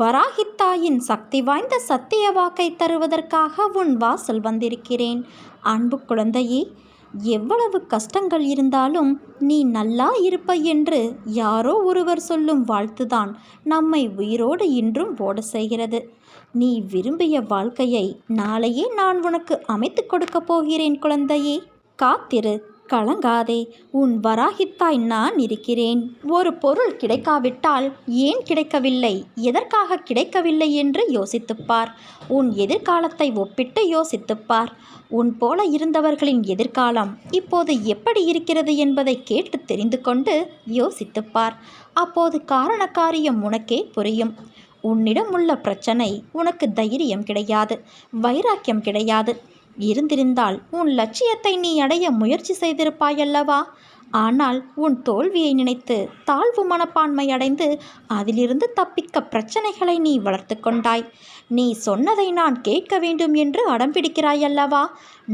வராகித்தாயின் சக்தி வாய்ந்த சத்திய வாக்கை தருவதற்காக உன் வாசல் வந்திருக்கிறேன். அன்பு குழந்தையே, எவ்வளவு கஷ்டங்கள் இருந்தாலும் நீ நல்லா இருப்ப என்று யாரோ ஒருவர் சொல்லும் வாழ்த்துதான் நம்மை உயிரோடு இன்றும் ஓட செய்கிறது. நீ விரும்பிய வாழ்க்கையை நாளையே நான் உனக்கு அமைத்து கொடுக்கப் போகிறேன் குழந்தையே. காத்திரு, கலங்காதே. உன் வராகித்தாய் நான் இருக்கிறேன். ஒரு பொருள் கிடைக்காவிட்டால் ஏன் கிடைக்கவில்லை, எதற்காக கிடைக்கவில்லை என்று யோசித்துப்பார். உன் எதிர்காலத்தை ஒப்பிட்டு யோசித்துப்பார். உன் போல இருந்தவர்களின் எதிர்காலம் இப்போது எப்படி இருக்கிறது என்பதை கேட்டு தெரிந்து கொண்டு யோசித்துப்பார். அப்போது காரண காரியம் உனக்கே புரியும். உன்னிடம் உள்ள பிரச்சனை உனக்கு தைரியம் கிடையாது, வைராக்கியம் கிடையாது. இருந்திருந்தால் உன் லட்சியத்தை நீ அடைய முயற்சி செய்திருப்பாயல்லவா? ஆனால் உன் தோல்வியை நினைத்து தாழ்வு மனப்பான்மை அடைந்து அதிலிருந்து தப்பிக்க பிரச்சனைகளை நீ வளர்த்து கொண்டாய். நீ சொன்னதை நான் கேட்க வேண்டும் என்று அடம்பிடிக்கிறாயல்லவா?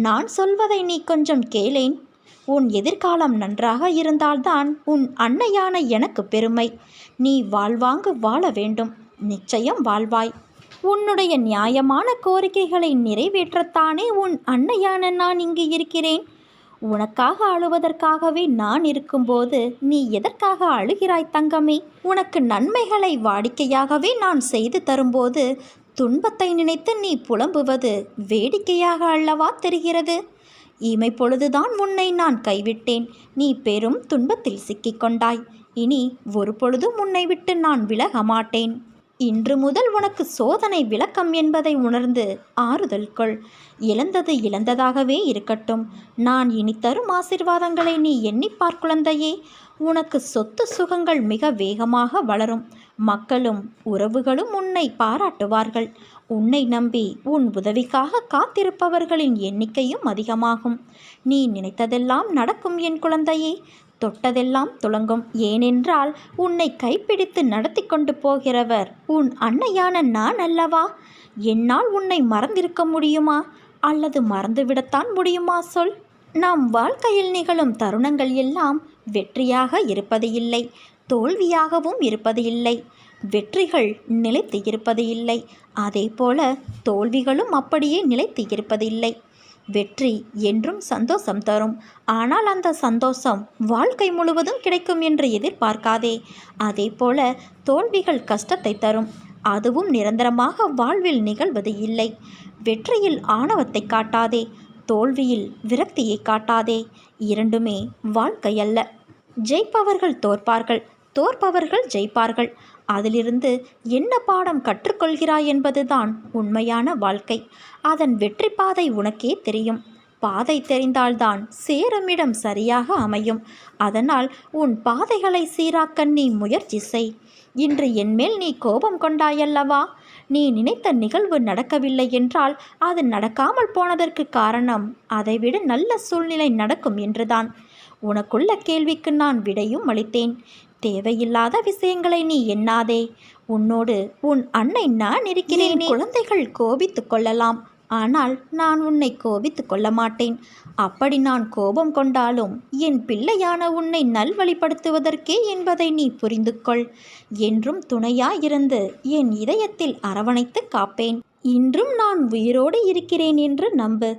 நான் சொல்வதை நீ கொஞ்சம் கேளேன். உன் எதிர்காலம் நன்றாக இருந்தால்தான் உன் அன்னையான எனக்கு பெருமை. நீ வாழ்வாங்கு வாழ வேண்டும். நிச்சயம் வாழ்வாய். உன்னுடைய நியாயமான கோரிக்கைகளை நிறைவேற்றத்தானே உன் அன்னையான நான் இங்கு இருக்கிறேன். உனக்காக அழுவதற்காகவே நான் இருக்கும்போது நீ எதற்காக அழுகிறாய் தங்கமே? உனக்கு நன்மைகளை வாடிக்கையாகவே நான் செய்து தரும்போது துன்பத்தை நினைத்து நீ புலம்புவது வேடிக்கையாக அல்லவா தெரிகிறது? இமை பொழுதுதான் உன்னை நான் கைவிட்டேன். நீ பெரும் துன்பத்தில் சிக்கிக்கொண்டாய். இனி ஒரு பொழுதும் உன்னை விட்டு நான் விலக மாட்டேன். இன்று முதல் உனக்கு சோதனை விளக்கம் என்பதை உணர்ந்து ஆறுதல் கொள். இழந்தது இழந்ததாகவே இருக்கட்டும். நான் இனி தரும் ஆசீர்வாதங்களை நீ எண்ணிப்பார் குழந்தையே. உனக்கு சொத்து சுகங்கள் மிக வேகமாக வளரும். மக்களும் உறவுகளும் உன்னை பாராட்டுவார்கள். உன்னை நம்பி உன் உதவிக்காக காத்திருப்பவர்களின் எண்ணிக்கையும் அதிகமாகும். நீ நினைத்ததெல்லாம் நடக்கும் என் குழந்தையே. தொட்டதெல்லாம் துலங்கும். ஏனென்றால் உன்னை கைப்பிடித்து நடத்தி கொண்டு போகிறவர் உன் அன்னையான நான் அல்லவா? என்னால் உன்னை மறந்திருக்க முடியுமா? அல்லது மறந்துவிடத்தான் முடியுமா சொல்? நம் வாழ்க்கையில் நிகழும் தருணங்கள் எல்லாம் வெற்றியாக இருப்பது இல்லை, தோல்வியாகவும் இருப்பது இல்லை. வெற்றிகள் நிலைத்து இருப்பது இல்லை, அதே போல தோல்விகளும் அப்படியே நிலைத்து இருப்பது இல்லை. வெற்றி என்றும் சந்தோஷம் தரும். ஆனால் அந்த சந்தோஷம் வாழ்க்கை முழுவதும் கிடைக்கும் என்று எதிர்பார்க்காதே. அதே போல தோல்விகள் கஷ்டத்தை தரும். அதுவும் நிரந்தரமாக வாழ்வில் நிகழ்வது இல்லை. வெற்றியில் ஆணவத்தை காட்டாதே, தோல்வியில் விரக்தியை காட்டாதே. இரண்டுமே வாழ்க்கை அல்ல. ஜெயிப்பவர்கள் தோற்பார்கள், தோற்பவர்கள் ஜெயிப்பார்கள். அதிலிருந்து என்ன பாடம் கற்றுக்கொள்கிறாய் என்பதுதான் உண்மையான வாழ்க்கை. அதன் வெற்றி பாதை உனக்கே தெரியும். பாதை தெரிந்தால்தான் சேருமிடம் சரியாக அமையும். அதனால் உன் பாதைகளை சீராக்க நீ முயற்சி செய். இன்று என்மேல் நீ கோபம் கொண்டாயல்லவா? நீ நினைத்த நிகழ்வு நடக்கவில்லை என்றால் அது நடக்காமல் போனதற்கு காரணம் அதைவிட நல்ல சூழ்நிலை நடக்கும் என்றுதான். உனக்குள்ள கேள்விக்கு நான் விடையும் அளித்தேன். தேவையில்லாத விஷயங்களை நீ எண்ணாதே. உன்னோடு உன் அன்னை நான் இருக்கிறேன். குழந்தைகள் கோபித்து கொள்ளலாம், ஆனால் நான் உன்னை கோபித்து கொள்ள மாட்டேன். அப்படி நான் கோபம் கொண்டாலும் என் பிள்ளையான உன்னை நல்வழிப்படுத்துவதற்கே என்பதை நீ புரிந்து கொள். என்றும் துணையாயிருந்து என் இதயத்தில் அரவணைத்து காப்பேன். இன்றும் நான் உயிரோடு இருக்கிறேன் என்று நம்பு.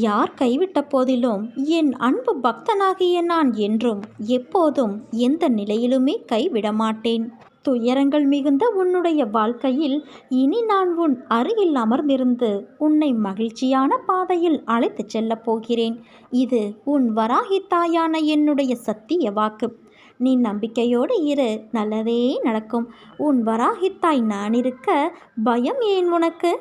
யார் கைவிட்ட போதிலும் என் அன்பு பக்தனாகிய நான் என்றும் எப்போதும் எந்த நிலையிலுமே கைவிடமாட்டேன். துயரங்கள் மிகுந்த உன்னுடைய வாழ்க்கையில் இனி நான் உன் அருகில் அமர்ந்திருந்து உன்னை மகிழ்ச்சியான பாதையில் அழைத்துச் செல்லப் போகிறேன். இது உன் வராகித்தாயான என்னுடைய சத்திய வாக்கு. நீ நம்பிக்கையோடு இரு, நல்லதே நடக்கும். உன் வராகித்தாய் நான் இருக்க பயம் ஏன் உனக்கு?